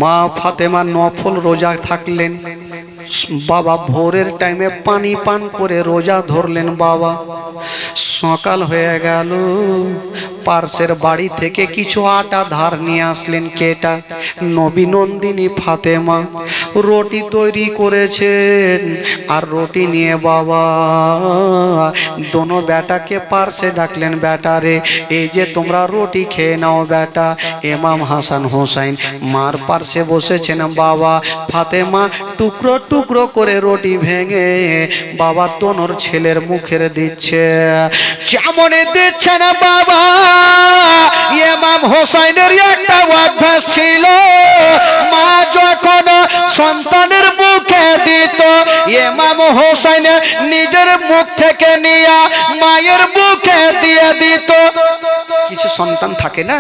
মা ফাতেমা নফল রোজা থাকলেন। বাবা ভোরের টাইমে পানি পান করে রোজা ধরলেন। বাবা সকাল হয়ে গেল, পার্শ্বের বাড়ি থেকে কিছু আটা ধার নিয়ে আসলেন। কেটা? নবী নন্দিনী ফাতেমা রুটি তৈরি করেছেন। আর রুটি নিয়ে বাবা দোনো বেটাকে পার্শ্বে ডাকলেন। বেটা রে, এই যে তোমরা রুটি খেয়ে নাও বেটা। ইমাম হাসান হোসেন মার পার্শ্বে বসেছেন। বাবা ফাতেমা টুকরো টুকরো করে রুটি ভেঙে বাবা দোনোর ছেলের মুখের দিচ্ছে। যেমন দিচ্ছে না বাবা, ইমাম হোসেনের একটা অভ্যাস ছিল, মা যখন সন্তানের মুখে দিত, ইমাম হোসেন নিজের মুখ থেকে নিয়ে মায়ের মুখে দিয়ে দিত। কিছু সন্তান থাকে না,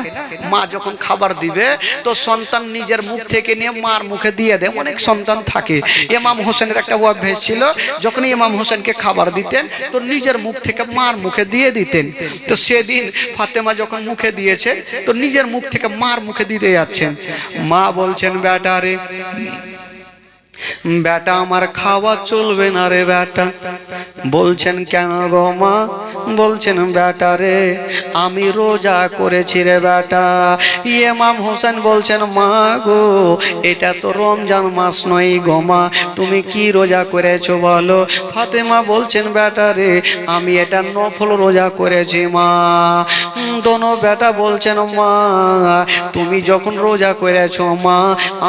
মা যখন খাবার দিবে তো সন্তান নিজের মুখ থেকে নিয়ে মার মুখে দিয়ে দেয়। অনেক সন্তান থাকে। ইমাম হোসেনের একটা অভ্যাস ছিল, যখন ইমাম হোসেনকে খাবার দিতেন তো নিজের মুখ থেকে মার মুখে দিয়ে দিতেন। তো সেদিন ফাতেমা যখন মুখে দিয়েছে তো নিজের মুখ থেকে মার মুখে দিতে যাচ্ছেন। মা বলছেন, বেটা রে, বেটা আমার খাওয়া চলবে না রে বেটা। বলছেন, কেন গো মা? বলছেন, বেটা রে আমি রোজা করেছি রে বেটা। ইমাম হোসেন বলছেন, মা গো এটা তো রমজান মাস নয় গো মা, তুমি কি রোজা করেছো বলো? ফাতেমা বলছেন, বেটা রে আমি এটা নফল রোজা করেছি মা। দোনো বেটা বলছেন, মা তুমি যখন রোজা করেছো মা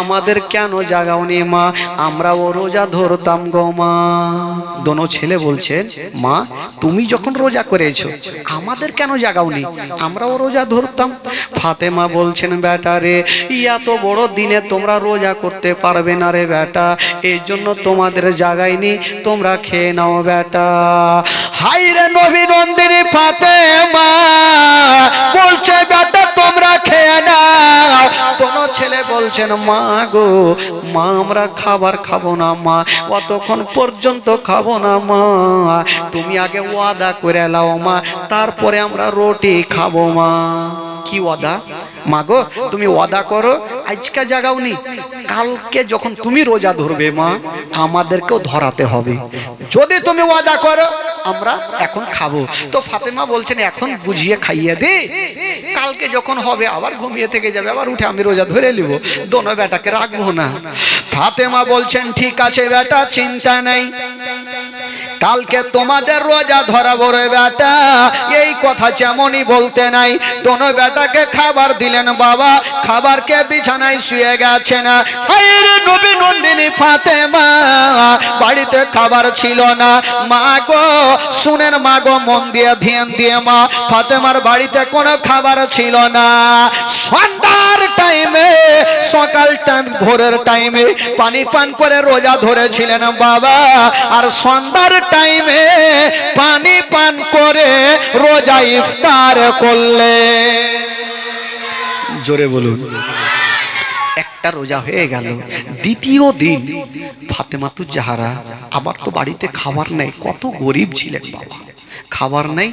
আমাদের কেন জাগাওনি মা, আমরাও রোজা ধরতাম গো মা। দোনো ছেলে বলছেন, মা তুমি যখন রোজা করেছো আমাদের কেন জাগাওনি, আমরাও রোজা ধরতাম। ফাতেমা বলছেন, বেটা রে এত বড় দিনে তোমরা রোজা করতে পারবে না রে বেটা, এই জন্য তোমাদের জাগাইনি, তোমরা খেয়ে নাও বেটা। হাই রে নবী নন্দিনী ফাতেমা বলছে, বেটা তোমরা খেয়ে নাও। দোনো ছেলে বলছেন, মা গো মা আমরা খাবার খাবো না মা, অতক্ষণ পর্যন্ত খাবো না মা, তুমি আগে ওয়াদা করে লাও মা, তারপরে আমরা রুটি খাবো মা। কি ওয়াদা? মা গো তুমি ওয়াদা করো, আজকে জাগাওনি, কালকে যখন তুমি রোজা ধরবে মা আমাদেরকেও ধরাতে হবে, যদি তুমি ওয়াদা করো আমরা এখন খাবো। তো ফাতেমা বলছেন, এখন বুঝিয়ে খাইয়ে দে, কালকে যখন হবে আবার ঘুমিয়ে থেকে যাবে, আবার উঠে আমি রোজা ধরে নিব, দোনো বেটাকে রাখবো না। ফাতেমা বলছেন, ঠিক আছে বেটা চিন্তা নেই, কালকে তোমাদের রোজা ধরাবো রে বেটা। এই কথা যেমনই বলতে নাই, দোনো বেটাকে খাবার দিলেন। বাবা খাবারকে বিছানায় শুয়ে গেছে না। হায় নবী নন্দিনী ফাতেমা বাড়িতে খাবার ছিল না। মা গো শুনেন মা গো, মন দিয়ে ধ্যান দিয়ে মা, ফাতেমার বাড়িতে কোনো খাবার ছিল না। সন্ধ্যার টাইমে, সকাল টাইম, ভোরের টাইমে পানি পান করে রোজা ধরেছিলেন বাবা, আর সন্ধ্যার টাইমে পানি পান করে রোজা ইফতার করলে। জোরে বলুন। একটা রোজা হয়ে গেল। দ্বিতীয় দিন ফাতেমাতুজ জাহরা, আমার তো বাড়িতে খাবার নেই, কত গরিব ছিলেন বাবা, খাবার নাই,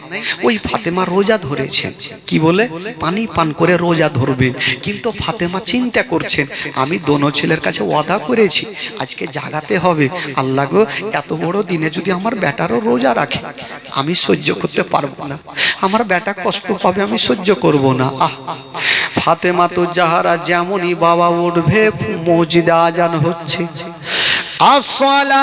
ওই ফাতেমা রোজা ধরেছেন, কি বলে পানি পান করে রোজা ধরবেন। কিন্তু ফাতেমা চিন্তা করছেন, আমি দোনো ছেলের কাছে ওয়াদা করেছি আজকে জাগাতে হবে, আল্লাহ গো এত বড় দিনে যদি আমার বেটারও রোজা রাখে আমি সহ্য করতে পারবো না, আমার বেটা কষ্ট পাবে, আমি সহ্য করব না। ফাতেমাতুজ জাহরা যেমনই বাবা উঠবে, মসজিদে আজান হচ্ছে, আসসালাতু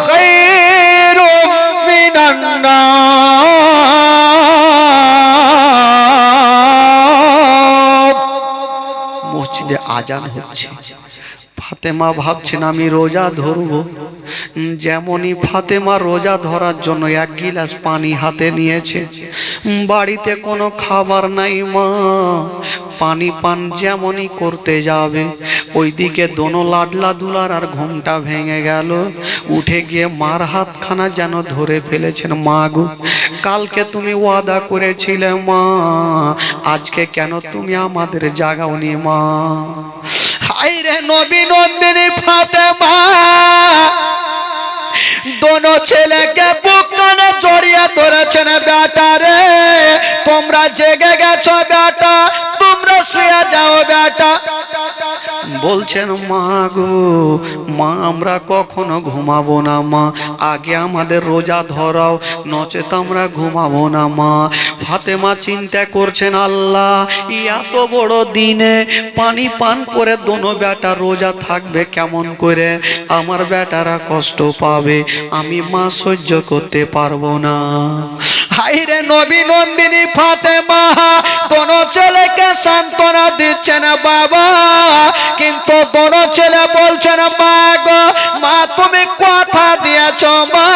খায়রুম মিনান নাওম। মসজিদে আজান হচ্ছে, ফাতেমা ভাবছেন আমি রোজা ধরবো। যেমনই ফাতেমা রোজা ধরার জন্য এক গিলাস পানি হাতে নিয়েছে, বাড়িতে কোনো খাবার নাই মা, পানি পান যেমনই করতে যাবে ওইদিকে দোনো লাডলা দুলার আর ঘুমটা ভেঙে গেল, উঠে গিয়ে মার হাতখানা যেন ধরে ফেলেছেন। মা গো কালকে তুমি ওয়াদা করেছিলে মা, আজকে কেন তুমি আমাদের জাগাওনি মা। হায় রে নবী নন্দিনী ফাতেমা দোনো ছেলেকে বুক কানে জড়িয়ে ধরেছেন, বেটা রে তোমরা জেগে গেছো বেটা, তোমরা শুয়ে যাও বেটা। বলছেন মা গো মা, আমরা কখনো ঘুমাবো না মা, আগে আমাদের রোজা ধরাও, নচেত আমরা ঘুমাবো না মা। ফাতেমা চিন্তা করছেন, আল্লাহ এত বড় দিনে পানি পান করে দোনো বেটা রোজা থাকবে কেমন করে, আমার বেটারা কষ্ট পাবে, আমি মা সহ্য করতে পারবো না। হাইরে নবী নন্দিনী ফাতেমা দোনো ছেলেকে সান্ত্বনা দিচ্ছেন বাবা, কিন্তু দোনো ছেলে বলছেন মা গো মা, তুমি কথা দিয়েছো মা,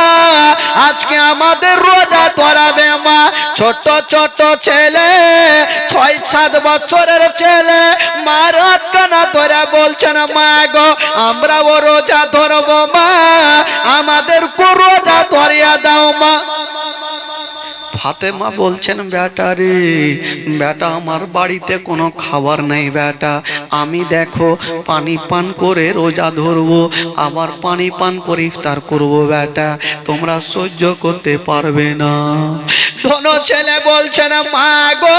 আজকে আমাদের রোজা ধরাবে মা। ছোট ছোট ছেলে, 6-7 বছরের ছেলে মার হাত কানা ধরে বলছেন মা গো আমরাও রোজা ধরবো মা, আমাদের রোজা ধরিয়ে দাও মা। ফাতেমা বলছেন বেটা রে বেটা, আমার বাড়িতে কোনো খাবার নেই বেটা, আমি দেখো পানি পান করে রোজা ধরবো, আবার পানি পান করে ইফতার করবো বেটা, তোমরা সহ্য করতে পারবে না। দোনো ছেলে বলছেন মা গো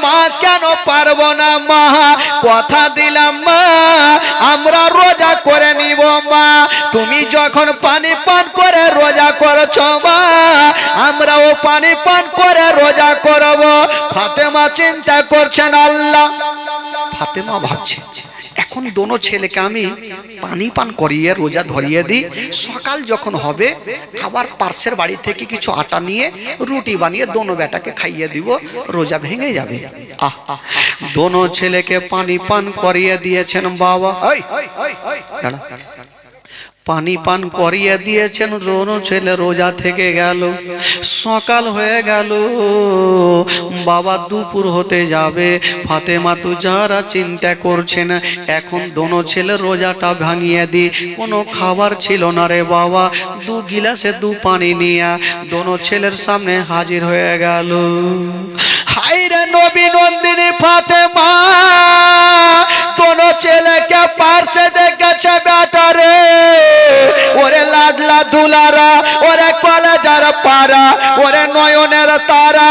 মা, কেন পারবো না মা, কথা দিলাম মা আমরা রোজা করে নিব মা, তুমি যখন পানি পান করে রোজা করছো মা, আমরাও পানি পান করে রোজা করব। ফাতেমা চিন্তা করছেন আল্লাহ, ফাতেমা ভাবছে এখন দোনো ছেলেকে আমি পানি পান করিয়ে রোজা ধরিয়ে দিই, সকাল যখন হবে আবার পার্শ্বের বাড়ি থেকে কিছু আটা নিয়ে রুটি বানিয়ে দোনো বেটাকে খাইয়ে দিব, রোজা ভেঙে যাবে। আহ দোনো ছেলেকে পানি পান করিয়ে দিয়েছেন বাবা, পানি পান করিয়ে দিয়েছেন, দোনো ছেলে রোজা থেকে গেল, সকাল হয়ে গেল, বাবা দুপুর হতে যাবে। ফাতেমা তো যারা চিন্তা করছেন এখন দোনো ছেলে রোজাটা ভাঙিয়ে দি, কোনো খাবার ছিল না রে বাবা, 2 গিলাসে 2 পানি নিয়ে দোনো ছেলের সামনে হাজির হয়ে গেল। হায়রে নবী নন্দিনী ফাতেমা দোনো ছেলেকে পার্শ্বে দেখেছে বেটা রে, ওরে লাডলা দুলারা, ওরে কলেজার পারা, ওরে নয়নের তারা,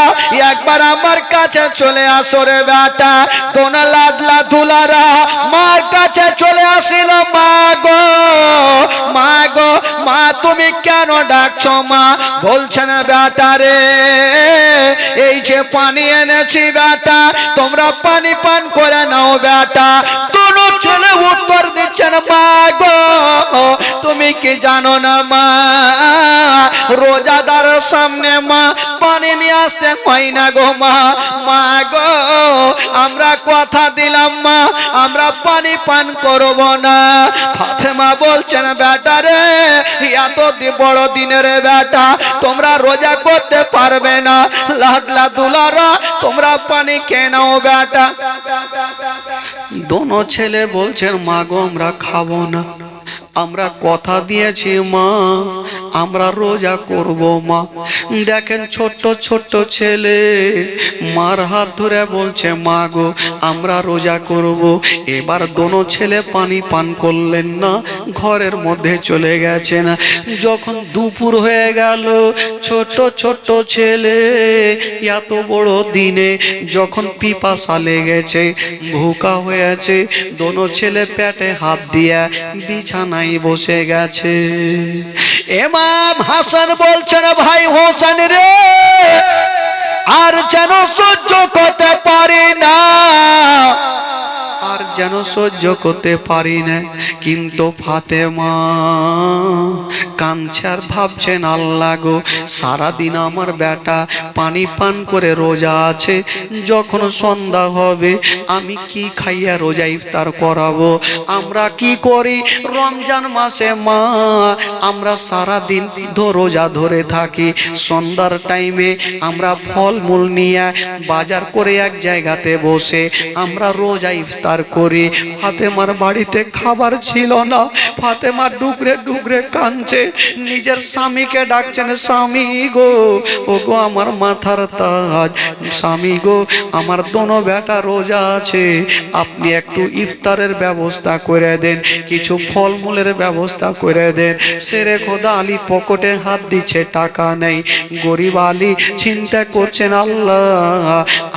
একবার আমার কাছে চলে আসো রে বেটা। দোনো লাডলা দুলারা মার কাছে চলে আসিল, মা গো মা গো মা, তুমি কেন ডাকছো মা? বলছেন বেটা রে এই যে পানি এনেছি বেটা, তোমরা পানি পান করে নাও বেটা। দোনো ছেলে উত্তর দিচ্ছেন মা গো তুমি কি জানো না মা, রোজাদার সামনে মা পানি নিয়ে আসতে হয় না গো মা, মা গো আমরা কথা দিলাম মা আমরা পানি পান করব না। ফাতেমা বলছেন বেটা রে এত বড় দিনের বেটা তোমরা রোজা করতে পারবে না, লাডলা দুলারা তোমরা পানি খেয়ে নাও বেটা। দোনো ছেলে বলছেন মা গো আমরা খাবো না, আমরা কথা দিয়েছি মা আমরা রোজা করব মা। দেখেন ছোট্ট ছোট্ট ছেলে মার হাত ধরে বলছে মা গো আমরা রোজা করব। এবার দোনো ছেলে পানি পান করলেন না, ঘরের মধ্যে চলে গেছেন। যখন দুপুর হয়ে গেল ছোট ছোট ছেলে এত বড় দিনে যখন পিপাসা লেগেছে ভুকা হয়েছে, দোনো ছেলে পেটে হাত দিয়া বিছানায় বসে গেছে। ইমাম হাসান বলছেন ভাই হোসেন রে আর যেন সহ্য করতে পারি না, আর যেন সহ্য করতে পারি না। কিন্তু ফাতেমা কাঁদছে আর ভাবছেন আল্লাহ গো সারাদিন আমার বেটা পানি পান করে রোজা আছে, যখন সন্ধ্যা হবে আমি কি খাইয়া রোজা ইফতার করাবো? আমরা কি করি রমজান মাসে মা আমরা সারাদিন রোজা ধরে থাকি, সন্ধ্যার টাইমে আমরা ফলমূল নিয়ে বাজার করে এক জায়গাতে বসে আমরা রোজা ইফতার করি। করি। ফাতেমার বাড়িতে খাবার ছিল না। ফাতেমা ডুকরে ডুকরে কাঁদছে, নিজের স্বামীকে ডাকছেন, স্বামী গো, ও গো আমার মাথার তাজ, স্বামী গো আমার দোনো বেটা রোজা আছে, আপনি একটু ইফতারের ব্যবস্থা করে দেন, কিছু ফলমূলের ব্যবস্থা করে দেন। সেরে খোদা আলী পকেটে হাত দিচ্ছে, টাকা নেই। গরিব আলী চিন্তা করছেন, আল্লাহ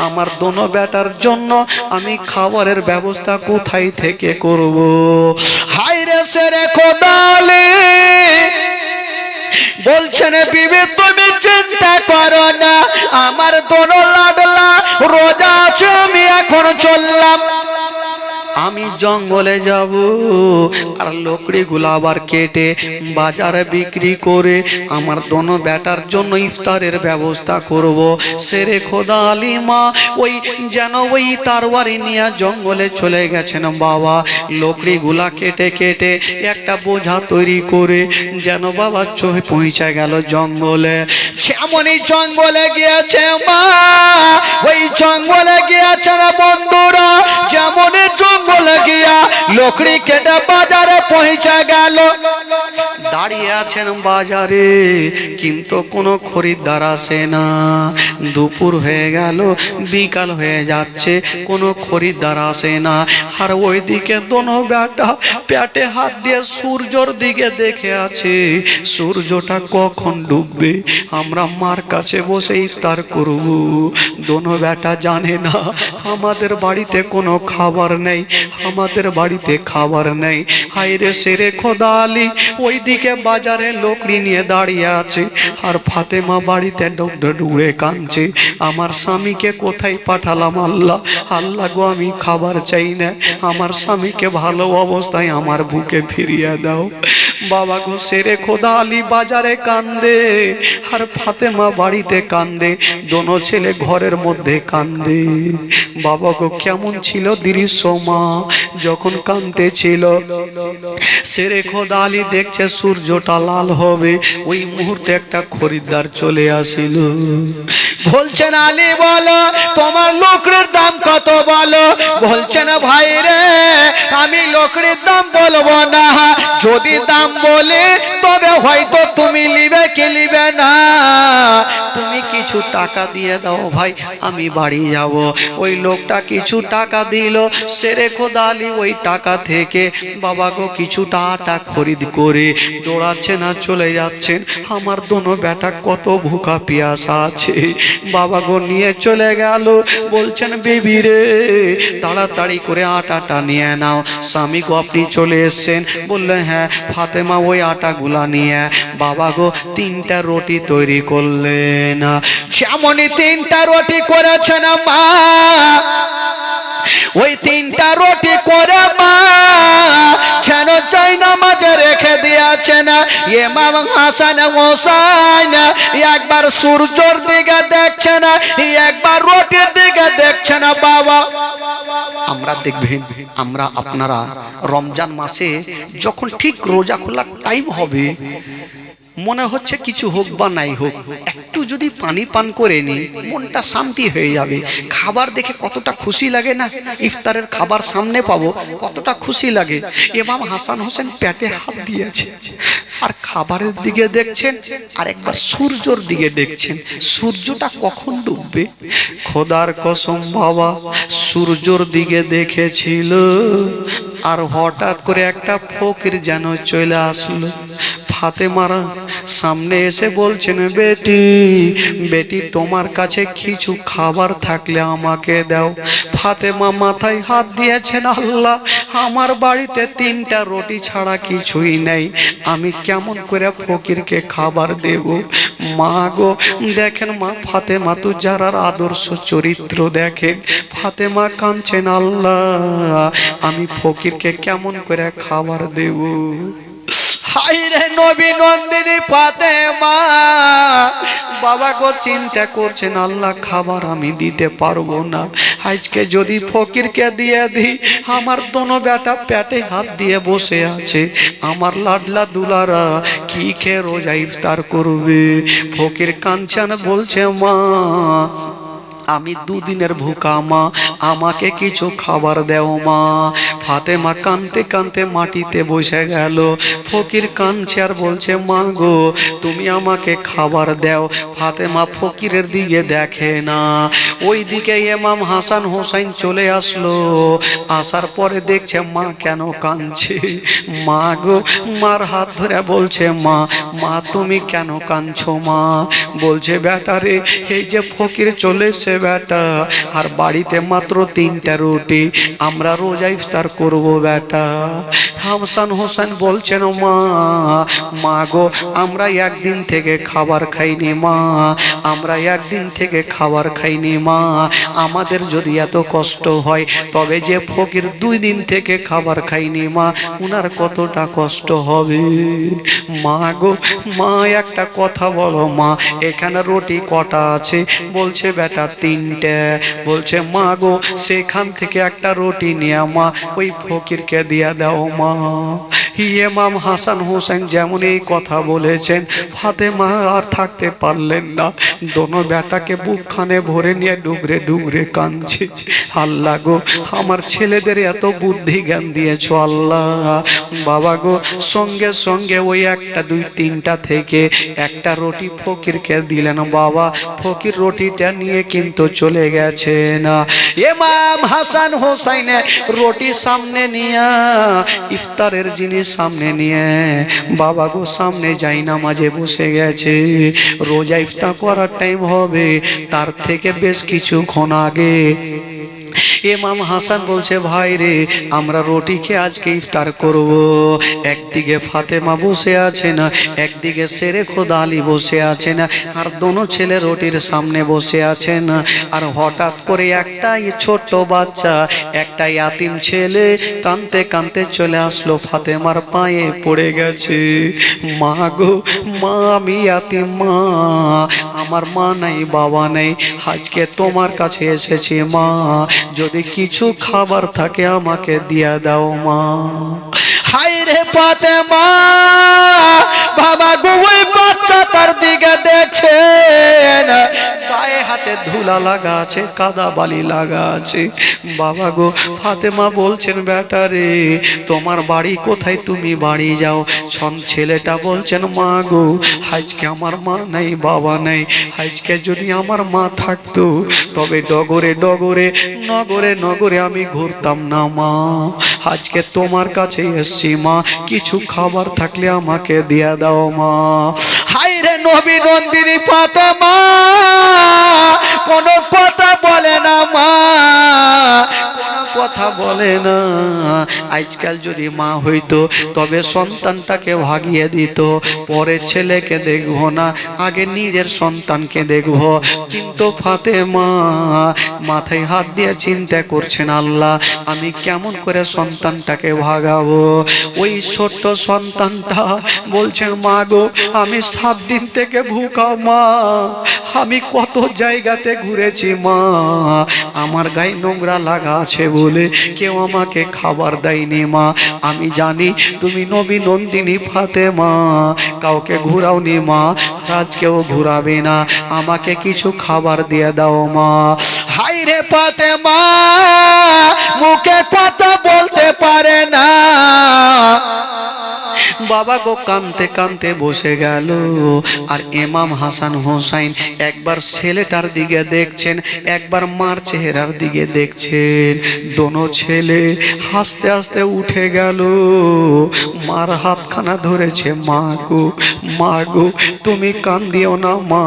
আমার দোনো বেটার জন্য আমি খাবারের ব্যবস্থা কোথায় থেকে করব। হায় রে সেরে খোদা আলী বলছেন, বিবি তুমি চিন্তা করো না, আমার দোনো লাডলা রোজা আছে, আমি এখন চললাম, আমি জঙ্গলে যাব আর লকড়িগুলো আবার কেটে বাজারে বিক্রি করে আমার দোনো বেটার জন্য ইফতারের ব্যবস্থা করব। সেরে খোদা আলী মা ওই যেন ওই তারওয়ারি নিয়ে জঙ্গলে চলে গেছেন বাবা। লকড়িগুলা কেটে কেটে একটা বোঝা তৈরি করে যেন বাবা চোখে পৌঁছে গেল জঙ্গলে। যেমনই জঙ্গলে গিয়েছে মা, ওই জঙ্গলে গিয়েছে না বন্ধুরা, যেমনই জঙ্গলে গিয়া লকড়ি কেটে বাজারে পৌঁছে গেল। দাঁড়িয়ে আছেন বাজারে, কিন্তু কোনো খরিদ্দার আসে না। দুপুর হয়ে গেল, বিকাল হয়ে যাচ্ছে, কোনো খরিদ্দার আসে না। আর ওইদিকে দোনো বেটা পেটে হাত দিয়ে সূর্যর দিকে দেখে আছে, সূর্যটা কখন ডুববে, আমরা মার কাছে বসে ইফতার করব। দোনো বেটা জানে না আমাদের বাড়িতে কোনো খাবার নেই, আমাদের বাড়িতে খাবার নেই। হায়রে সেরে খোদা আলী ওইদিকে বাজারে লকড়ি নিয়ে দাঁড়িয়ে আছে, আর ফাতেমা বাড়িতে ডুবডুবে কাঁদছে, আমার স্বামীকে কোথায় পাঠালাম আল্লাহ, আল্লাহ গো আমি খাবার চাই না, আমার স্বামীকে ভালো অবস্থায় আমার বুকে ফিরিয়ে দাও। বাবা গো সেরে খোদা আলী বাজারে কান্দে, আর ফাতেমা বাড়িতে কান্দে, দোনো ছেলে ঘরের মধ্যে কান্দে। বাবা গো কেমন ছিল দৃশ্য মা যখন কান্দতে ছিল। সেরে খোদা আলী দেখছে সূর্যটা লাল হবে, ওই মুহূর্তে একটা খরিদ্দার চলে আসিল। বলছেন আলী বলো তোমার লকড়ির দাম কত বলো। বলছেন ভাই রে আমি লকড়ির দাম বলবো না, যদি দাম বলে তবে হয়তো তুমি নিবে কি নিবে না, তুমি কিছু টাকা দিয়ে দাও ভাই, আমি বাড়ি যাব। ওই লোকটা কিছু টাকা দিল। সেরে খোদা আলী ওই টাকা থেকে বাবা গো কিছুটা আটা খরিদ করে দৌড়াচ্ছেন আর চলে যাচ্ছেন। আমার দোনো বেটা কত ভুকা পিয়াসা আছে, বাবা গো নিয়ে চলে গেল। বলছেন বিবি রে তাড়াতাড়ি করে আটাটা নিয়ে নাও। স্বামী গো আপনি চলে এসছেন। বললে হ্যাঁ। ফাতেমা ওই আটাগুলা নিয়ে বাবা গো 3টা রুটি তৈরি করলেন। যেমনই 3টা রুটি করেছেন মা, ওই 3টা রুটি করে মা যেন চাই নামাজে রেখে দিয়েছেন। ইমাম হাসান হোসেন একবার সূর্যের দিকে দেখছেন, একবার রুটির দিকে দেখছেন। বাবা আমরা দেখবেন, আমরা আপনারা রমজান মাসে যখন ঠিক রোজা খোলার টাইম হবে, মনে হচ্ছে কিছু হোক বা নাই হোক একটু যদি পানি পান করে নি মনটা শান্তি হয়ে যাবে। খাবার দেখে কতটা খুশি লাগে না, ইফতারের খাবার সামনে পাবো কতটা খুশি লাগে। ইমাম হাসান হোসেন পেটে হাত দিয়েছে আর খাবারের দিকে দেখছেন, আর একবার সূর্যর দিকে দেখছেন, সূর্যটা কখন ডুববে। খোদার কসম বাবা সূর্যর দিকে দেখেছিল, আর হঠাৎ করে একটা ফকির যেন চলে আসলো। ফাতেমার সামনে এসে বলছেন, বেটি বেটি তোমার কাছে কিছু খাবার থাকলে আমাকে দাও। ফাতেমা মাথায় হাত দিয়েছেন, আল্লাহ আমার বাড়িতে 3টা রুটি ছাড়া কিছুই নেই, আমি কেমন করে ফকিরকে খাবার দেব। মা গো দেখেন মা, ফাতেমা তো যারার আদর্শ চরিত্র দেখেন। ফাতেমা কাঁদছেন, আল্লাহ আমি ফকিরকে কেমন করে খাবার দেব। হায়রে নবী নন্দিনী ফাতেমা বাবা গো চিন্তা করছেন, আল্লাহ খাবার আমি দিতে পারবো না, আজকে যদি ফকিরকে দিয়ে দিই আমার দোনো বেটা পেটে হাত দিয়ে বসে আছে, আমার লাডলা দুলারা কি খেয়ে রোজা ইফতার করবে। ফকির কাঞ্চন বলছে, মা আমি 2 দিনের ভুকা মা, আমাকে কিছু খাবার দেও মা। ফাতেমা কাঁদতে কাঁদতে মাটিতে বসে গেল। ফকির কাঁদছে আর বলছে মা গো তুমি আমাকে খাবার দাও। ফাতেমা ফকিরের দিকে দেখে না, ওই দিকে ইমাম হাসান হোসাইন চলে আসলো। আসার পরে দেখছে মা কেন কাঁদছে। মা গো, মার হাত ধরে বলছে মা, মা তুমি কেন কাঁদছো মা? বলছে বেটা রে, এই যে ফকির চলে এসে বেটা, আর বাড়িতে মাত্র 3টা রুটি, আমরা রোজা ইফতার করব বেটা। হাসান হোসেন বলছেন মা, মা গো আমরা একদিন থেকে খাবার খাইনি মা, আমরা একদিন থেকে খাবার খাইনি মা। আমাদের যদি এত কষ্ট হয় তবে যে ফকির 2 দিন থেকে খাবার খাইনি মা, উনার কতটা কষ্ট হবে। মা গো, মা একটা কথা বলো মা, এখানে রুটি কটা আছে? বলছে বেটা 3টে। বলছে মা গো সেখান থেকে একটা রুটি নিয়ে মা ওই ফকিরকে দিয়ে দাও মা। ইমাম হাসান হোসেন যেমন এই কথা বলেছেন, ফাতেমা আর থাকতে পারলেন না, দোনো বেটাকে বুকখানে ভরে নিয়ে ডুগরে ডুগরে কাঁদছে। আল্লাহ গো, আমার ছেলেদের এত বুদ্ধি জ্ঞান দিয়েছো আল্লাহ। বাবা গো, সঙ্গে সঙ্গে ওই 1টা 2 3টা থেকে একটা রুটি ফকিরকে দিলেন বাবা। ফকির রুটিটা নিয়ে কিন্তু চলে গেছে না। ইমাম হাসান হোসাইনে রুটি সামনে নিয়ে, ইফতারের জিনিস সামনে নিয়ে বাবা গো সামনে যাই নামাজে বসে গেছে। রোজা ইফতার করার টাইম হবে, তার থেকে বেশ কিছুক্ষণ আগে ইমাম হাসান বলছে ভাই রে, আমরা রুটি খেয়ে আজকে ইফতার করব। একদিকে ফাতেমা বসে আছে না, একদিকে শেরে খোদা আলী বসে আছে না, আর দোনো ছেলে রুটির সামনে বসে আছে না। আর হঠাৎ করে একটা ছোট্ট বাচ্চা, একটা ইয়াতিম ছেলে কাঁদতে কাঁদতে চলে আসলো, ফাতেমার পায়ে পড়ে গেছে। মা গো, মা আমি ইয়াতিম মা, আমার মা নাই বাবা নাই, আজকে তোমার কাছে এসেছি মা, যদি কিছু খাবার থাকে আমাকে দিয়া দাও মা। হাই রে ফাতেমা, বাবা গো ওই বাচ্চা তার দিকে দেখছেন, গায়ে হাতে ধুলা লাগা আছে, কাদা বালি লাগা আছে। বাবা গো, ফাতেমা বলছেন বেটা রে তোমার বাড়ি কোথায়, তুমি বাড়ি যাও। ছেলেটা বলছেন মা গো আজকে আমার মা নাই বাবা নাই, আজকে যদি আমার মা থাকতো তবে ডগরে ডগরে নগরে নগরে আমি ঘুরতাম না মা, আজকে তোমার কাছে এসছি মা, কিছু খাবার থাকলে আমাকে দিয়া দাও মা। হাই রে নবী নন্দিনী ফাতেমা কোনো কথা বলে না মা, কোনো কথা বলে না। আজকাল যদি মা হইতো তবে সন্তানটাকে ভাগিয়ে দিত, পরে ছেলেকে দেখবো না, আগে নিজের সন্তানকে দেখবো। কিন্তু ফাতেমা মাথায় হাত দিয়ে চিন্তা করছেন আল্লাহ আমি কেমন করে সন্তানটাকে ভাগাবো। ওই ছোট্ট সন্তানটা বলছেন মা গো আমি 7 দিন থেকে ভুকা মা, আমি কত জায়গাতে ঘুরেছি মা, আমার গায়ে নোংরা লাগা আছে বলে কেউ আমাকে খাবার দেয়নি মা, আমি জানি তুমি নবী নন্দিনী ফাতেমা, কাউকে ঘুরাওনি মা, আজকেও ঘুরাবে না, আমাকে কিছু খাবার দিয়ে দাও মা। হাই রে ফাতেমা মুখে কথা বলতে পারে না, বাবা গো কানতে কানতে বসে গেল। আর ইমাম হাসান হোসাইন একবার ছেলেটার দিকে দেখছেন, একবার মার চেহারার দিকে দেখছেন। দোনো ছেলে হাসতে হাসতে উঠে গেল, মার হাতখানা ধরেছে। মা গো, মা গো তুমি কান্দিও না মা,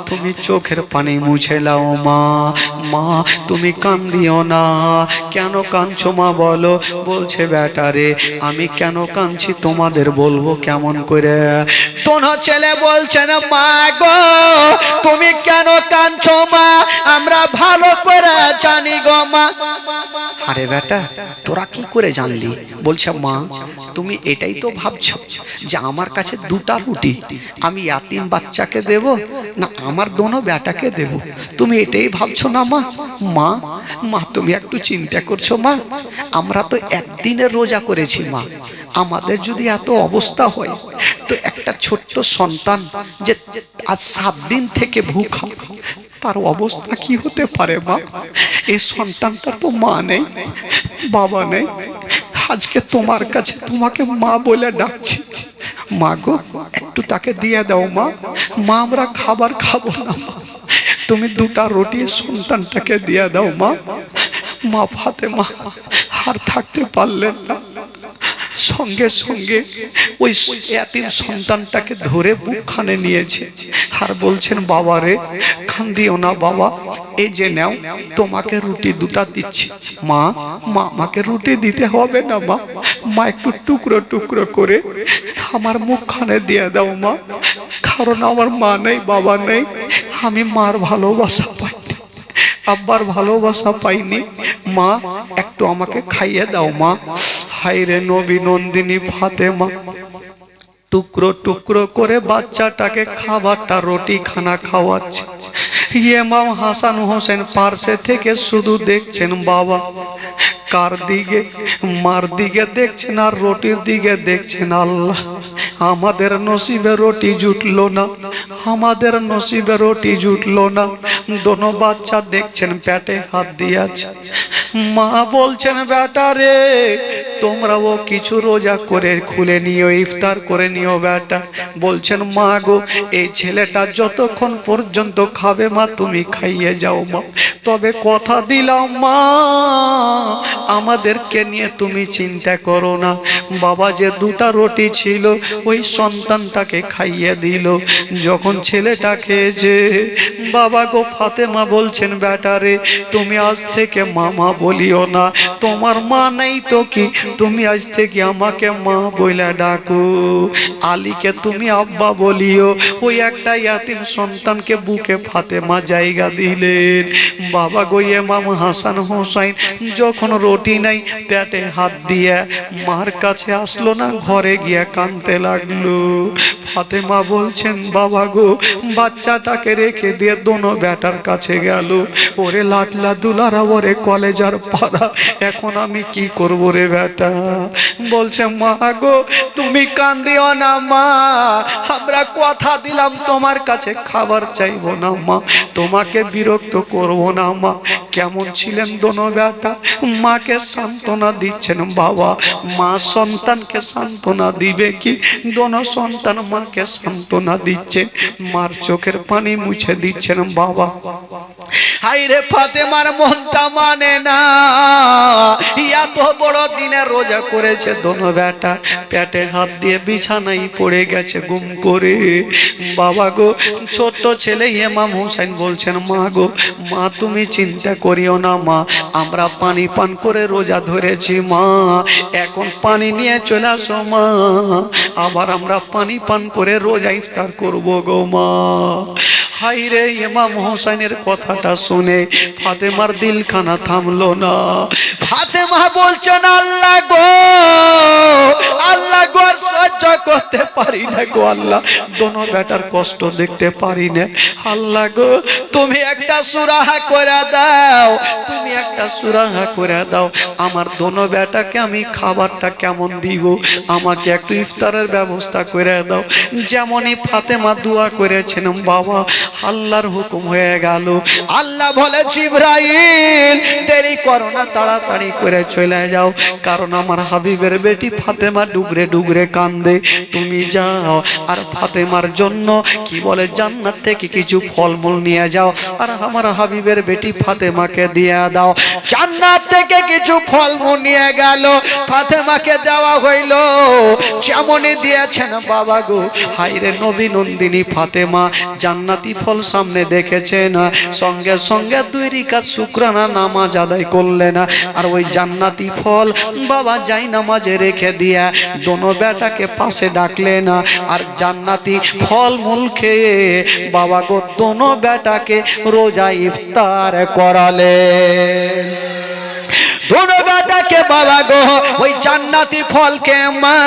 তুমি চোখের পানি মুছে লাও মা, মা তুমি কান্দিও না। কেন কাঁদছো মা বলো? বলছে বেটা রে আমি কেন কাঁদছি তোমাদের বলবো কেমন করে? দোনো ছেলে বলছেন মা গো তুমি কেন কাঁদছো মা, আমরা ভালো করে জানি গো মা। আরে বেটা তোরা কি করে জানলি? বলছে মা তুমি এটাই তো ভাবছো যে আমার কাছে 2টা রুটি, আমি ইয়াতিম বাচ্চাকে দেব না আমার দোনো বেটাকে দেব, তুমি এটাই ভাবছো না মা? মা মা তুমি একটু চিন্তা করছো মা, আমরা তো একদিনের রোজা করেছি মা, আমাদের যদি এত অবস্থা হয় তো একটা ছোট্ট সন্তান যে আজ 7 দিন থেকে ভুখা, তার অবস্থা কি হতে পারে মা? এই সন্তানটার তো মা নেই, বাবা নেই, আজকে তোমার কাছে তোমাকে মা বলে ডাকছি। মা গো, একটু তাকে দিয়ে দাও মা। মা আমরা খাবার খাবো না মা, তুমি দুটা রুটি সন্তানটাকে দিয়ে দাও মা। মা ফাতেমা আর থাকতে পারলেন না, সঙ্গে সঙ্গে ওই এতিম সন্তানটাকে ধরে বুকখানে নিয়েছে আর বলছেন, বাবা রে কান্দিও না বাবা, এই যে নাও তোমাকে রুটি দুটা দিচ্ছি। মা, মা আমাকে রুটি দিতে হবে না মা, মা একটু টুকরো টুকরো করে আমার মুখখানে দিয়ে দাও মা, কারণ আমার মা নেই, বাবা নেই, আমি মার ভালোবাসা পাইনি, আব্বার ভালোবাসা পাইনি, মা একটু আমাকে খাইয়ে দাও মা। হায়রে নবী নন্দিনী ফাতেমা টুকরো টুকরো করে বাচ্চাটাকে খাবারটা রুটি খানা খাওয়াচ্ছে। ইমাম হাসান হোসেন পার্শ্বে থেকে শুধু দেখছেন, বাবা কার দিকে? মার দিকে দেখছেন আর রুটির দিকে দেখছেন। আল্লাহ, আমাদের নসিবে রুটি জুটলো না, আমাদের নসিবে রুটি জুটলো না। দোনো বাচ্চা দেখছেন পেটে হাত দিয়েছে। মা বলছেন, বেটা রে তোমরাও কিছু রোজা করে খুলে নিও, ইফতার করে নিও বেটা। বলছেন, মা গো এই ছেলেটা যতক্ষণ পর্যন্ত খাবে মা তুমি খাইয়ে যাও মা, তবে কথা দিলাম মা আমাদেরকে নিয়ে তুমি চিন্তা করো না। বাবা যে দুটা রুটি ছিল ওই সন্তানটাকে খাইয়ে দিল। যখন ছেলেটা খেয়েছে, বাবা গো ফাতেমা বলছেন, বেটা রে তুমি আজ থেকে মামা বলিও না, তোমার মা নেই তো কি, তুমি আজ থেকে আমাকে মা বইলা ডাকো। আলীকে তুমি আব্বা বলিও। ওই একটা ইয়াতিম সন্তানকে বুকে ফাতেমা জায়গা দিলেন। বাবা গো ইমাম হাসান হোসেন যখন রুটি নাই পেটে হাত দিয়ে মার কাছে আসলো না, ঘরে গিয়ে কাঁদতে লাগলো। ফাতেমা বলছেন, বাবা গো বাচ্চাটাকে রেখে দিয়ে দোনো বেটার কাছে গেল। ওরে লাটলা দুলারা, ওরে কলেজার পাড়া, এখন আমি কি করব রে বেটা? বলছে, মা গো তুমি কান্দিও না মা, আমরা কথা দিলাম তোমার কাছে খাবার চাইবো না মা, তোমাকে বিরক্ত করব না মা। কেমন ছিলেন দোনো বেটা? মাকে সান্ত্বনা দিচ্ছেন। বাবা মা সন্তানকে সান্ত্বনা দিবে কি? দোনো সন্তান মাকে সান্ত্বনা দিচ্ছে, মার চোখের পানি মুছে দিচ্ছেন। বাবা হায়রে ফাতেমার মনটা মানে না, এত বড় দিনে রোজা করেছে দোনো বেটা, পেটে হাত দিয়ে বিছানায় পড়ে গেছে গুম করে। বাবা গো ছোট্ট ছেলে ইমাম হোসেন বলছেন, মা গো মা তুমি চিন্তা করিও না মা, আমরা পানি পান করে রোজা ধরেছি মা, এখন পানি নিয়ে চলে আসো মা, আবার আমরা পানি পান করে রোজা ইফতার করবো গো মা। হায়রে ইমাম হোসেনের কথাটা শুনে ফাতেমার দিলখানা থামলো না। ফাতেমা বলছেন, আল্লাহ গো, আল্লাহ গো সহ্য করতে পারি না গো আল্লাহ, দোনো বেটার কষ্ট দেখতে পারি না। আল্লাহ গো তুমি একটা সুরাহা করে দাও, তুমি একটা সুরাহা করে দাও, আমার দোনো বেটাকে আমি খাবারটা কেমন দিব, আমাকে একটু ইফতারের ব্যবস্থা করে দাও। যেমনই ফাতেমা দোয়া করেছেন বাবা, আল্লাহর হুকুম হয়ে গেল। আল্লাহ বলে, জিবরাইল দেরি করো না, তাড়াতাড়ি করে চলে যাও, কারণ আমার হাবিবের বেটি ফাতেমা ডুগরে ডুগরে কান্দে। তুমি যাও আর ফাতেমার জন্য কি বলে জান্নাত থেকে কিছু ফলমূল নিয়ে যাও, আর আমার হাবিবের বেটি ফাতেমাকে দিয়ে দাও। জান্নাত থেকে কিছু ফলমূল নিয়ে গেল, ফাতেমাকে দেওয়া হইল। যেমনই দিয়েছেন বাবা গো, হায়রে নবী নন্দিনী ফাতেমা জান্নাতি ফল সামনে দেখেছেন, সঙ্গে সঙ্গে 2 রাকাত শুকরানা নামাজ আদায় করলেন, আর ওই জান্নাতি ফল বাবা যাই নামাজে রেখে দিয়া দোনো বেটাকে পাশে ডাকলেন, আর জান্নাতি ফল মূল খেয়ে বাবা গো দোনো বেটাকে রোজা ইফতার করালেন। দোনো বেটা রেখে বাবা গো ওই জান্নাতি ফলকে মা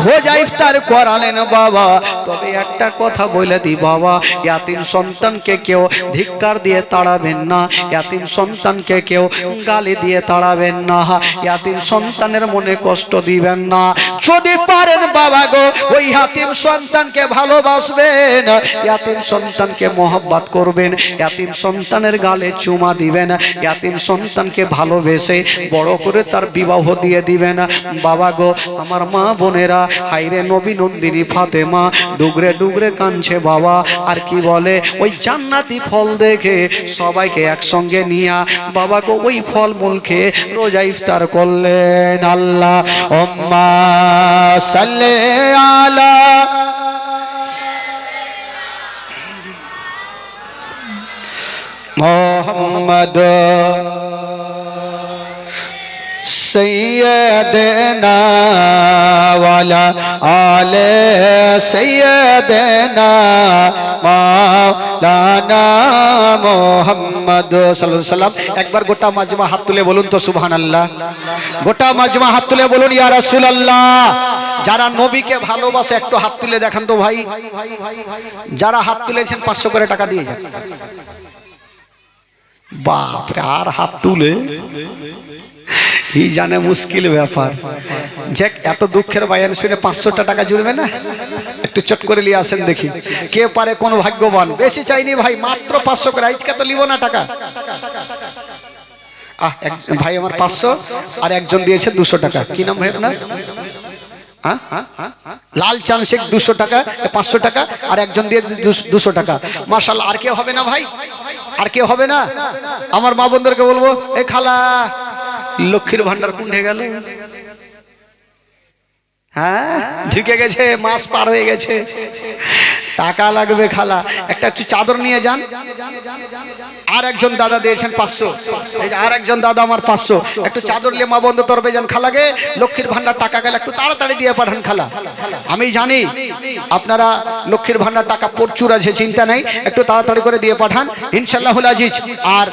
রোজা ইফতার করালেন বাবা। তবে একটা কথা বলে দি বাবা, ইয়াতিম সন্তানকে কেউ ধিক্কার দিয়ে তাড়াবেন না, ইয়াতিম সন্তানকে কেউ গালি দিয়ে তাড়াবেন না, ইয়াতিম সন্তানের মনে কষ্ট দিবেন না। যদি পারেন বাবা গো ওই ইয়াতিম সন্তানকে ভালোবাসবেন, ইয়াতিম সন্তানকে মহব্বত করবেন, ইয়াতিম সন্তানের গালে চুমা দিবেন, ইয়াতিম সন্তানকে ভালোবেসে বড় করে তার বিবাহ দিয়ে দিবেন। বাবা গো আমার মা বোনেরা, হাইরে নবী নন্দিনী ফাতেমা ডুগরে ডুগরে কাঁদছে বাবা। আর কি বলে ওই জান্নাতি ফল দেখে সবাইকে একসঙ্গে নিয়ে বাবা গো ওই ফল মূল খেয়ে রোজা ইফতার করলেন। আল্লাহ উম্মা সাল্লি আলা মুহাম্মদ सैयदना वाला आले सैयदना मौलाना मोहम्मद सल्लल्लाहु अलैहि वसल्लम। একবার গোটা মাজমা হাত তুলে বলুন তো সুবহানাল্লাহ। গোটা মাজমা হাত তুলে বলুন ইয়া রাসূলুল্লাহ। যারা নবীকে ভালোবাসে একটু হাত তুলে দেখান তো ভাই। যারা হাত তুলেছেন 500 করে টাকা দিয়ে যান। বাপ রে, আর হাত তুলে ही जाने मुश्किल ব্যাপার। যে এত দুঃখের বায়ান শুনে 500 টাকা জুড়বে না, একটু চট করে নিয়ে আসেন দেখি কে পারে, কোন ভাগ্যবান। বেশি চাইনি ভাই, মাত্র 500 করে। আজকে তো লিব না টাকা। এক ভাই আমার 500 আর একজন দিয়েছে 200 টাকা। কি নাম ভাই আপনার? লাল চাঁদ শেখ 200 টাকা, 500 টাকা আর একজন দিয়ে 200 টাকা। মাশাআল্লাহ। আর কেউ হবে না ভাই? আর কেউ হবে না? আমার মা বোনদেরকে বলবো, এ খালা লক্ষ্মীর ভান্ডার কোন গেল? হ্যাঁ ঢুকে গেছে, মাস পার হয়ে গেছে, টাকা লাগবে খালা। একটা একটু চাদর নিয়ে যান। আর একজন দাদা দিয়েছেন 500। এই যে আর একজন দাদা আমার 500। একটু চাদর নিয়ে মা বন্ধ তরবে যান। খালাকে লক্ষ্মীর ভান্ডার টাকা গেলে একটু তাড়াতাড়ি দিয়ে পাঠান খালা। আমি জানি আপনারা লক্ষ্মীর ভান্ডার টাকা প্রচুর আছে, চিন্তা নাই, একটু তাড়াতাড়ি করে দিয়ে পাঠান ইনশাআল্লাহুল আজিজ। আর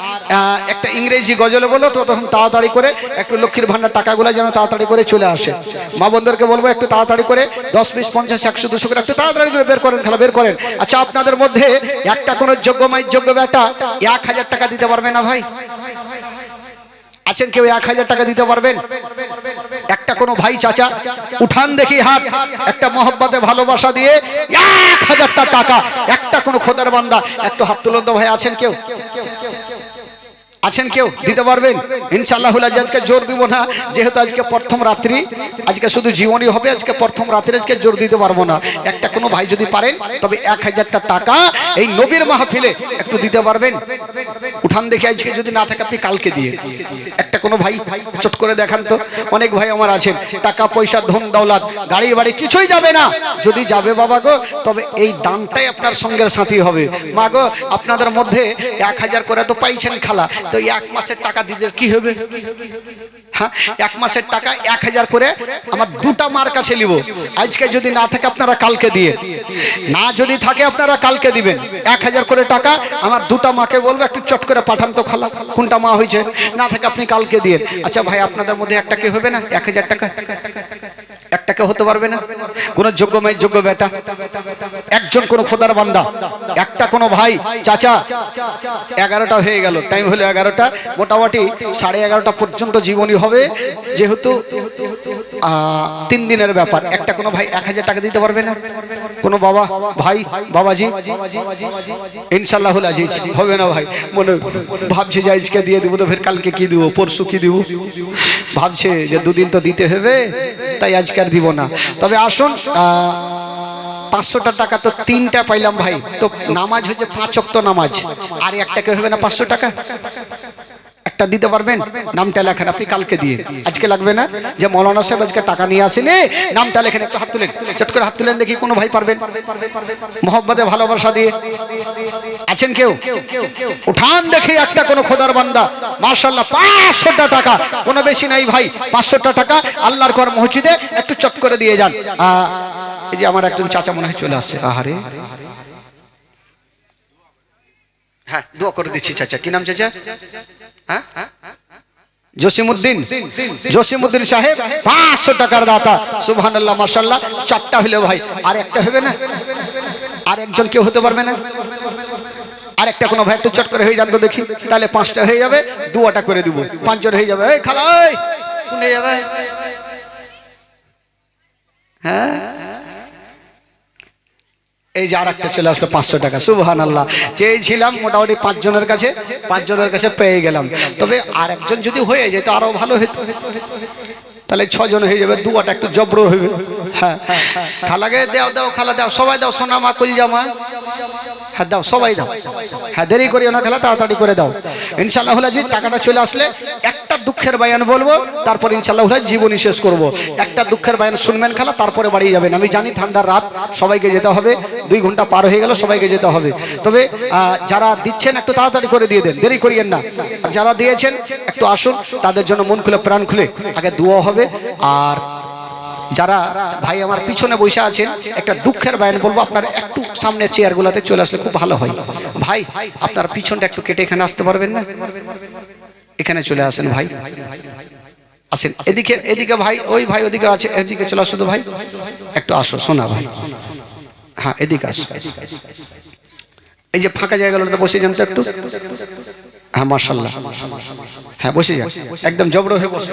একটা ইংরেজি গজলে বলো তো, তখন তাড়াতাড়ি করে একটু লক্ষ্মীর ভান্ডার টাকাগুলো যেন তাড়াতাড়ি করে চলে আসে। মা বোনদেরকে বলবো একটু তাড়াতাড়ি করে 10, 20, 50, 100, 200 করে একটু তাড়াতাড়ি করে বের করেন খালা, বের করেন। আচ্ছা আপনাদের মধ্যে একটা কোন যোগ্য মাই যোগ্য বেটা 1000 টাকা দিতে পারবে না ভাই? আছেন কেউ 1000 টাকা দিতে পারবেন? একটা কোন ভাই চাচা উঠান দেখি হাত, একটা মহব্বতে ভালোবাসা দিয়ে 1000 টাকা। একটা কোন খোদার বান্দা একটু হাত তুলুন তো ভাই। আছেন কেউ? আছেন কেউ দিতে পারবেন? ইনশাআল্লাহুল আজিজ। আজকে জোর দিব না, যেহেতু আজকে প্রথম রাত্রি, আজকে শুধু জীবনী হবে। আজকে প্রথম রাত্রি, আজকে জোর দিতে পারবো না। একটা কোনো ভাই যদি পারেন তবে 1000 টাকা এই নবীর মাহফিলে একটু দিতে পারবেন? উঠান দেখে। আজকে যদি না থাকে আপনি কালকে দিয়ে। একটা কোনো ভাই চট করে দেখান তো। অনেক ভাই আমার আছেন, টাকা পয়সা ধন দৌলত গাড়ি বাড়ি কিছুই যাবে না। যদি যাবে বাবা গো তবে এই দানটাই আপনার সঙ্গের সাথী হবে। মা গো আপনাদের মধ্যে 1000 করে তো পাইছেন খালা, তো 1 মাসের টাকা দিতে কি হবে? হ্যাঁ 1 মাসের টাকা 1000 করে আমার 2টা মার কাছে নিব। আজকে যদি না থাকে আপনারা কালকে দিয়ে, না যদি থাকে আপনারা কালকে দিবেন। 1000 করে টাকা আমার 2টা মাকে বলবো একটু চট করে পাঠান তো খালা। কোনটা মা হয়েছে? না থাকে আপনি কালকে দিয়ে। আচ্ছা ভাই আপনাদের মধ্যে একটা কে হবে না 1000 টাকা? একটা কে হতে পারবে না? কোন যোগ্য মাই যোগ্য বেটা, একজন কোন খোদার বান্দা, একটা কোন ভাই চাচা। 11টা হয়ে গেল, টাইম হলো 11টা। মোটামুটি 11:30 পর্যন্ত জীবনী হবে, যেহেতু 3 দিনের ব্যাপার। একটা কোন ভাই 1000 টাকা দিতে পারবে না? কোন বাবা ভাই বাবাজি ইনশাআল্লাহুল আজিজ হবে না ভাই? মনে ভাবছে যে আজকে দিয়ে দিব তো ফের কালকে কি দিব, পরশু কি দিব, ভাবছে যে 2 দিন তো দিতে হবে, তাই আজকে আর দিব না। তবে আসুন 500 টাকা তো 3টা পাইলাম ভাই। তো নামাজ হচ্ছে 5 ওয়াক্ত নামাজ, আর একটাকে হবে না 500 টাকা? একটা দিতে পারবেন? নামটা লেখেন আপনি কালকে দিয়ে, আজকে লাগবে না। যে মৌলানা সাহেব আজকে টাকা নিয়ে আসেনি, নামটা লেখেন। একটু হাত তুলেন, চট করে হাত তুলেন দেখি কোন ভাই পারবেন মোহব্বতে ভালোবাসা দিয়ে। আছেন কেউ? উঠান দেখি একটা কোন খোদার বান্দা। মাশাআল্লাহ 500 টাকা, কোনো বেশি নাই ভাই। 500 টাকা আল্লাহর ঘর মসজিদে একটু চট করে দিয়ে যান। এই যে আমার একজন চাচা মনে হয় চলে আসছে। আহারে হ্যাঁ দোয়া করে দিচ্ছি চাচা। কি নাম চাচা? হ্যাঁ জসিমউদ্দিন সাহেব 500 টাকার দাতা। সুবহানাল্লাহ, মাশাআল্লাহ। 4টা হলো ভাই, আর একটা হবে না? আর একজন কেউ হতে পারবে না? আর একটা কোনো ভাই একটু চট করে হয়ে যান তো দেখি, তাহলে 5টা হয়ে যাবে, 2টা করে দিব, 5 জন হয়ে যাবে। এই খালা, এই কোন হয়ে যাবে? হ্যাঁ, এই যে আর একটা চলে আসলো 500 টাকা। সুবহানাল্লাহ। চেয়েছিলাম মোটামুটি 5 জনের কাছে পেয়ে গেলাম। তবে আর একজন যদি হয়ে যেত আরো ভালো হতো, তাহলে 6 জন হয়ে যাবে, 2টা একটু জবর হইবে। হ্যাঁ, খালাকে দাও দাও, খালা দাও, সবাই দাও, সোনা মা কলিজা মা, হ্যাঁ দাও, সবাই দাও। হ্যাঁ, দেরি করিও না খালা, তাড়াতাড়ি করে দাও। ইনশাআল্লাহ জি টাকাটা চলে আসলে একটা দুঃখের বায়ান বলবো, তারপর ইনশাআল্লাহ জীবনী শেষ করব। একটা দুঃখের বায়ান শুনবেন খালা, তারপরে বাড়ি যাবেন। আমি জানি ঠান্ডার রাত, সবাইকে যেতে হবে, 2 ঘন্টা পার হয়ে গেল, সবাইকে যেতে হবে। তবে যারা দিচ্ছেন একটু তাড়াতাড়ি করে দিয়ে দেন, দেরি করিয়েন না। আর যারা দিয়েছেন একটু আসুন, তাদের জন্য মন খুলে প্রাণ খুলে আগে দোয়া হবে। আর যারা ভাই আমার পিছনে বসে আছেন, একটা দুঃখের বায়ান বলবো, আপনারা একটু সামনে চেয়ারগুলোতে চলে আসলে খুব ভালো হয়। ভাই আপনার পিছনটা একটু কেটে এখানে আসতে পারবেন না? এখানে চলে আসেন ভাই, আসেন এদিকে, এদিকে ভাই, ওই ভাই ওদিকে আছে, এদিকে চলে আসো তো ভাই, একটু আসো শোনা ভাই। হ্যাঁ, এদিকে আসো। এই যে ফাঁকা জায়গাগুলোতে বসে যান তো একটু। হ্যাঁ, মাশাআল্লাহ। হ্যাঁ, বসে যান, একদম জবর হয়ে বসে।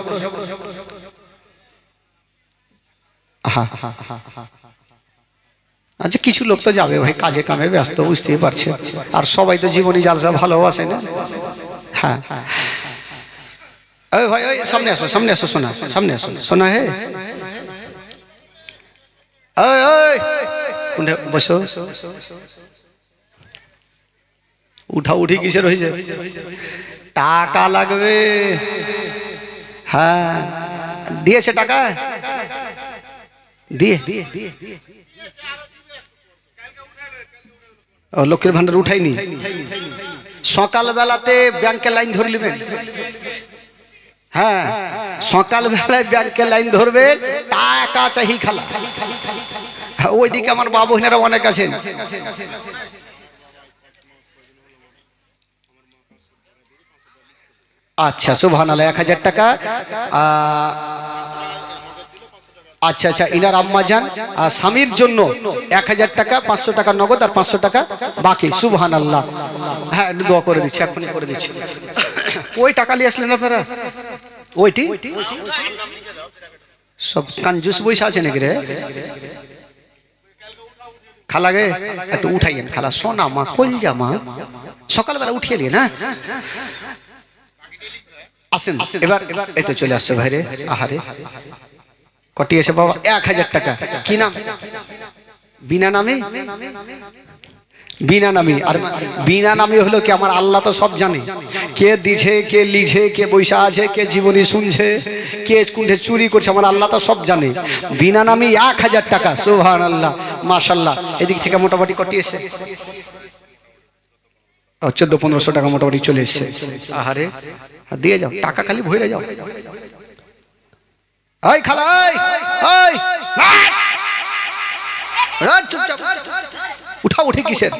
আচ্ছা, কিছু লোক তো যাবে ভাই, কাজে কামে ব্যস্ত, বুঝতেই পারছে। আর সবাই তো জীবনী জালসা ভালোবাসে না। হ্যাঁ, ওই ভাই, ওই সামনে আসো, সামনে আসো সোনা, সামনে আসো সোনা। হে ওই ওই কোনটা বসো, উঠা উঠি কিসের হয়েছে? টাকা লাগবে। হ্যাঁ, দিয়েছে টাকা দিয়ে লক্ষ্মীর ভান্ডার উঠাইনি। সকাল বেলাতে ব্যাংকে লাইন ধরে নেবেন। হ্যাঁ, সকাল বেলায় ব্যাংকে লাইন ধরবেন, টাকা চাহি খালা। ওইদিকে আমার বাবু বোনেরা অনেক আছেন। আচ্ছা, সুবহানাল্লাহ। 1000 টাকা। আচ্ছা আচ্ছা, ইনার আম্মা জান আর স্বামীর জন্য 1000 টাকা, 500 টাকা নগদ আর 500 টাকা বাকি। সুবহানাল্লাহ। হ্যাঁ, দোয়া করে দিচ্ছি, এখনই করে দিচ্ছি। ওই টাকা নিয়ে আসলেন আপনারা? ওইটি সব কাঞ্জুস বইসা আছে নাকি রে? খালাগে একটু উঠাইয়েন খালা, সোনা মা কলজা মা, সকালবেলা উঠিয়ে নিয়ে না। আসেন এবার, এই তো চলে আসছে ভাইরে। আহারে কটিয়েছে বাবা 1000 টাকা। কি নাম? বিনা নামে, বিনা নামী। আর বিনা নামী হলো কি, আমার আল্লাহ তো সব জানে, কে দিছে, কে লিছে, কে বৈশা আছে, কে জীবনী শুনছে, কে কোনটা চুরি করছে, আমার আল্লাহ তো সব জানে। বিনা নামী 1000 টাকা। সুবহানাল্লাহ, মাশাআল্লাহ। এদিক থেকে মোটামুটি কটিয়েছে 1400-1500 টাকা মোটামুটি চলে এসছে। আহারে, দিয়ে যাও টাকা, খালি ভরে যাও। এই খালা, এই চুপচাপ উঠা উঠে কিসের?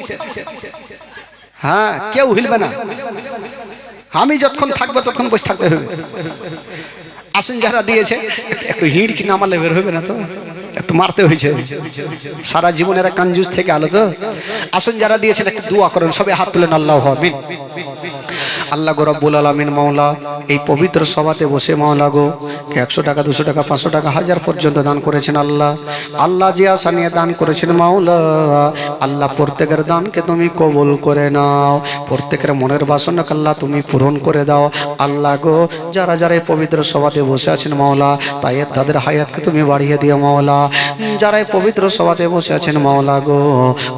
হ্যাঁ, কেউ হিলবে না। আমি যতক্ষণ থাকবো ততক্ষণ বসে থাকতে হবে। আসুন, যারা দিয়েছে একটু হিড় কি নামালে বের হবে না তো, একটু মারতে হয়েছে। সারা জীবনের কাঞ্জুস থেকে আলো তো। আসুন, যারা দিয়েছেন একটু দোয়া করেন, সবাই হাত তুলেন। আল্লাহু আমিন। আল্লাহ গো রব্বুল আলামিন মাওলা, এই পবিত্র সভাতে বসে মাওলা গো 100 টাকা, 200 টাকা, 500 টাকা, 1000 পর্যন্ত দান করেছেন। আল্লাহ আল্লাহ যে আশা নিয়ে দান করেছেন মাওলা, আল্লাহ প্রত্যেকের দানকে তুমি কবুল করে নাও, প্রত্যেকের মনের বাসনাকে আল্লাহ তুমি পূরণ করে দাও। আল্লাহ গো, যারা যারা এই পবিত্র সভাতে বসে আছেন মাওলা, তাই তাদের হায়াতকে তুমি বাড়িয়ে দিও মাওলা। যারা এই পবিত্র সভাতে বসে আছেন মাওলা গো,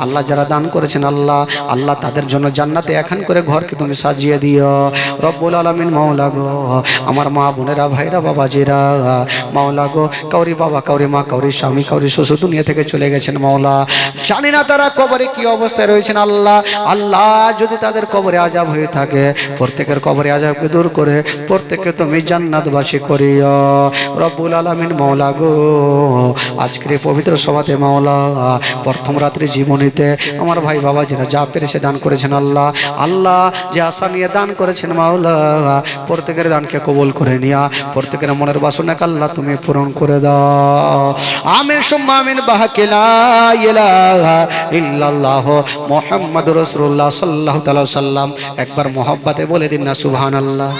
আল্লাহ যারা দান করেছেন আল্লাহ, আল্লাহ তাদের জন্য জান্নাতে এখন করে ঘরকে তুমি সাজিয়ে দিও রব্বুল আলামিন মাওলা গো। আমার মা বোনেরা, ভাইরা, বাবাজিরা মাওলা গো, কাউরি বাবা, কাউরি মা, কাউরি স্বামী, কাউরি শ্বশুর দুনিয়া থেকে চলে গেছেন মাওলা। জানি না তারা কবরে কি অবস্থায় রয়েছেন আল্লাহ। আল্লাহ যদি তাদের কবরে আযাব হয়ে থাকে, প্রত্যেকের কবরে আযাবকে দূর করে প্রত্যেককে তুমি জান্নাতবাসী করিও রব্বুল আলামিন মাওলা গো। আজকের এই পবিত্র সভাতে মাওলা প্রথম রাত্রি জীবনীতে আমার ভাই বাবা যারা যা পেরেছে দান করেছেন আল্লাহ, আল্লাহ যে আশা নিয়ে দান করেছেন মাওলা প্রত্যেকের দানকে কবুল করে নিয়া প্রত্যেকের মনের বাসনাকে আল্লাহ তুমি পূরণ করে দাও। আমিন সুম্মা আমিন বাহাকে লা ইলাহা ইল্লাল্লাহ মুহাম্মাদুর রাসূলুল্লাহ সাল্লাল্লাহু তাআলা সাল্লাম। একবার মোহাব্বতে বলে দিন না সুবহানাল্লাহ।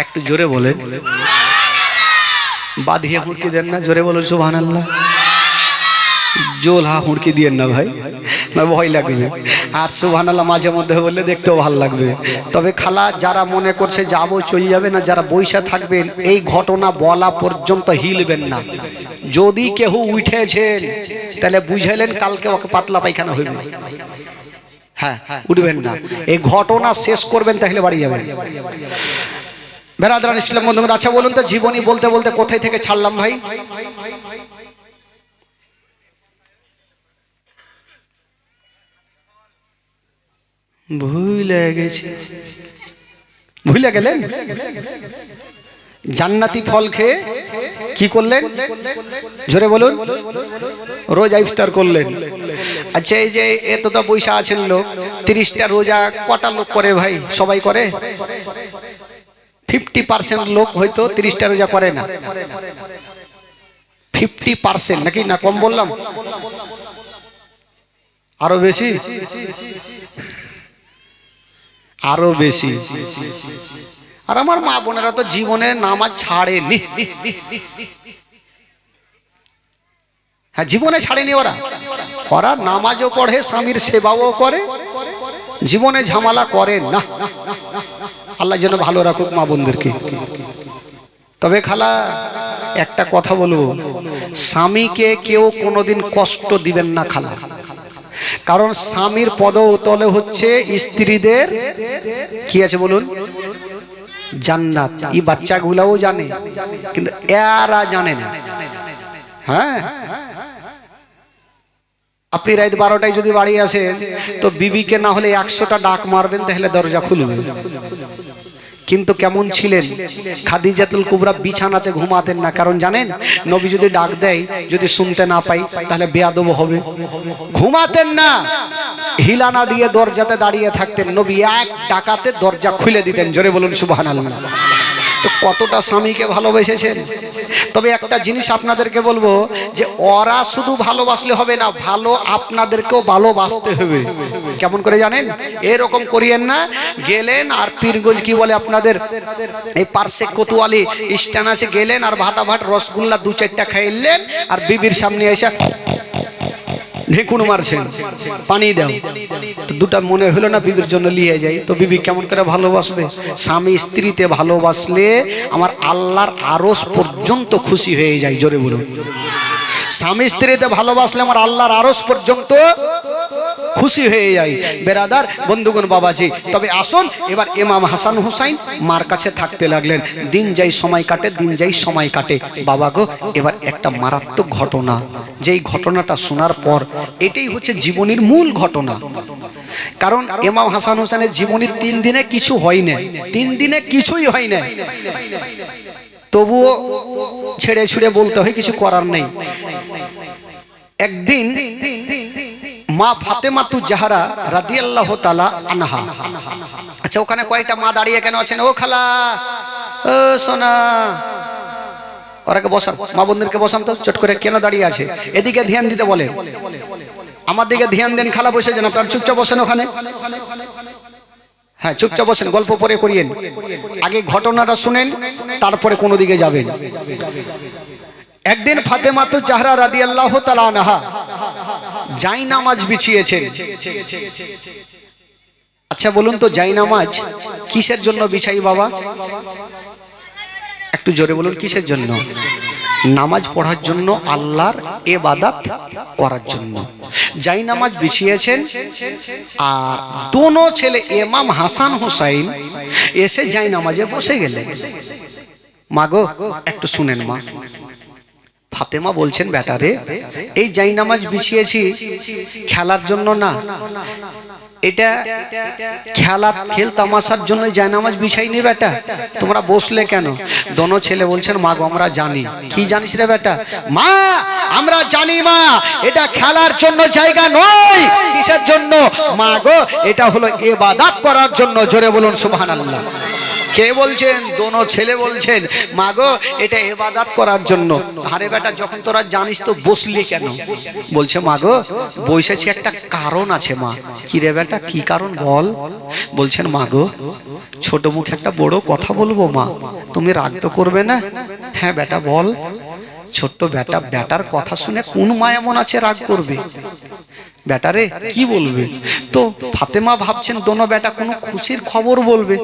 একটু জোরে বলেন, বাঁধিয়ে হুড়কি দেন না, জোরে বলুন সুবহানাল্লাহ। জোলহা হুড়কি দিয়েন না ভাই, না ভয় লাগবে। আর সুবহানাল্লাহ মাঝে মধ্যে বললে দেখতেও ভালো লাগবে। তবে খালা যারা মনে করছে যাবো চলে যাবে না, যারা বৈশা থাকবেন এই ঘটনা বলা পর্যন্ত হিলবেন না। যদি কেউ উঠেছেন তাহলে বুঝাইলেন কালকে ওকে পাতলা পায়খানা হইবে, হ্যাঁ উঠবেন না। এই ঘটনা শেষ করবেন তাহলে বাড়ি যাবেন। বেরাদরান ইসলাম বন্ধুরা, আচ্ছা বলুন তো জীবনী বলতে বলতে কোথায় থেকে ছাড়লাম ভাই? ভুলে গেছি। ভুলে গেলেন? জান্নাতি ফল খেয়ে কি করলেন জোরে বলুন? রোজা ইফতার করলেন। আচ্ছা এই যে এতটা পয়সা আছেন লোক, 30টা রোজা কটা লোক করে ভাই? সবাই করে? 50% লোক হয়তো 30টা রোজা করে না। 50% নাকি, না কম বললাম? আরো বেশি, আরো বেশি। আর আমার মা বোনেরা তো জীবনে নামাজ ছাড়েনি। হ্যাঁ জীবনে ছাড়েনি ওরা। ওরা নামাজও পড়ে, স্বামীর সেবাও করে, জীবনে ঝামেলা করে না। আল্লাহ যেন ভালো রাখুক মা বোনদেরকে। তবে খালা একটা কথা বলবো, স্বামীকে কেউ কোনোদিন কষ্ট দিবেন না খালা। কারণ স্বামীর পদতলে হচ্ছে স্ত্রীদের কি আছে বলুন? জান্নাত। এই বাচ্চাগুলাও জানে কিন্তু এরা জানে না। হ্যাঁ আপনি রাত 12টায় যদি বাড়ি আসেন তো বিবিকে না হলে 100টা ডাক মারবেন তাহলে দরজা খুলবে। কিন্তু কেমন ছিলেন খাদিজাতুল কুবরা? বিছানাতে ঘুমাতেন না। কারণ জানেন নবী যদি ডাক দেয় যদি শুনতে না পাই তাহলে বেয়াদব হবে। ঘুমাতেন না, হিলানা দিয়ে দরজাতে দাঁড়িয়ে থাকতেন। নবী এক ডাকাতে দরজা খুলে দিতেন। জোরে বলুন সুবহানাল্লাহ। তো কতটা স্বামীকে ভালোবেসেছেন। তবে একটা জিনিস আপনাদেরকে বলবো যে ওরা শুধু ভালোবাসলে হবে না, ভালো আপনাদেরকেও ভালোবাসতে হবে। কেমন করে জানেন? এরকম করিয়েন না গেলেন আর পীরগঞ্জ কি বলে আপনাদের এই পার্শ্বে কোতোয়ালি স্ট্যান্ড আছে, গেলেন আর ভাটা ভাট রসগোল্লা 2-4টা খাইলেন আর বিবির সামনে এসে ঢেকুন মারছেন, পানি দাও। তো দুটা মনে হলো না বিবির জন্য নিয়ে যাই, তো বিবি কেমন করে ভালোবাসবে? স্বামী স্ত্রীতে ভালোবাসলে আমার আল্লাহর আরশ পর্যন্ত খুশি হয়ে যায়। জোরে বলুন। স্বামী স্ত্রীতে ভালোবাসলে আমার আল্লাহর আরশ পর্যন্ত খুশি হয়ে যায়। বেরাদার বন্ধুগণ বাবাজি, তবে আসুন এবার ইমাম হাসান হুসাইন মার কাছে থাকতে লাগলেন। দিন যাই সময় কাটে, দিন যাই সময় কাটে। বাবা গো, এবার একটা মারাত্মক ঘটনা, যেই ঘটনাটা শোনার পর এটাই হচ্ছে জীবনের মূল ঘটনা। কারণ ইমাম হাসান হুসাইনের জীবনের 3 দিনে কিছু হয় না, 3 দিনে কিছুই হয় না, তবুও ছেড়ে ছুড়ে বলতে হয়, কিছু করার নেই। একদিন মা ফাতেমাতু জাহরা রাদিয়াল্লাহু তাআলা আনহা, আচ্ছা ওখানে কয়টা মা দাঁড়িয়ে কেন আছেন? ও খালা, ও সোনা, ওরাকে বসান, মা বোনদেরকে বসান তো চট করে। কেন দাঁড়িয়ে আছে? এদিকে ধ্যান দিতে বলেন, আমার দিকে ধ্যান দেন। খালা বসে যান, আপনারা চুপচাপ বসেন ওখানে। হ্যাঁ চুপচাপ বসেন, গল্প পরে করিয়েন। আগে ঘটনাটা শুনেন, তারপরে কোনো দিকে যাবেন। একদিন ফাতেমাতু জাহরা রাদিয়াল্লাহু তাআলা আনহা জায়নামাজ বিছিয়েছেন। আচ্ছা বলুন তো জায়নামাজ কিসের জন্য বিছাই বাবা? একটু জোরে বলুন, কিসের জন্য? নামাজ পড়ার জন্য, আল্লাহর ইবাদত করার জন্য জায়নামাজ বিছিয়েছেন। আর দোনো ছেলে ইমাম হাসান হুসাইন এসে জায়নামাজে বসে গেলেন। মা গো একটু শুনেন মা, ফাতেমা বলছেন বেটা রে, এই জায়নামাজ বিছিয়েছি খেলার জন্য না, এটা খেল তামাশার জন্য জায়নামাজ বিছাইনি বেটা, তোমরা বসলে কেন? দোনো ছেলে বলছেন মা গো আমরা জানি। কি জানিস রে বেটা? মা আমরা জানি মা, এটা খেলার জন্য জায়গা নয়। কিসের জন্য? মা গো এটা হলো ইবাদত করার জন্য। জোরে বলুন সুবহানাল্লাহ। কে বলছেন? দোনো ছেলে বলছেন মা গো এটা ইবাদত করার জন্য। আরে বেটা যখন তোরা জানিস তো বসলি কেন? বলছে মা গো বসেছি একটা কারণ আছে মা। কি রে বেটা কি কারণ বল? বলছেন মা গো ছোট মুখে একটা বড় কথা বলবো মা, তুমি রাগ তো করবে না? হ্যাঁ বেটা বল। ছোট্ট বেটা, বেটার কথা শুনে কোন মা এমন আছে রাগ করবে? বেটারে কি বলবে? তো ফাতেমা ভাবছেন দোনো বেটা কোনো খুশির খবর বলবে।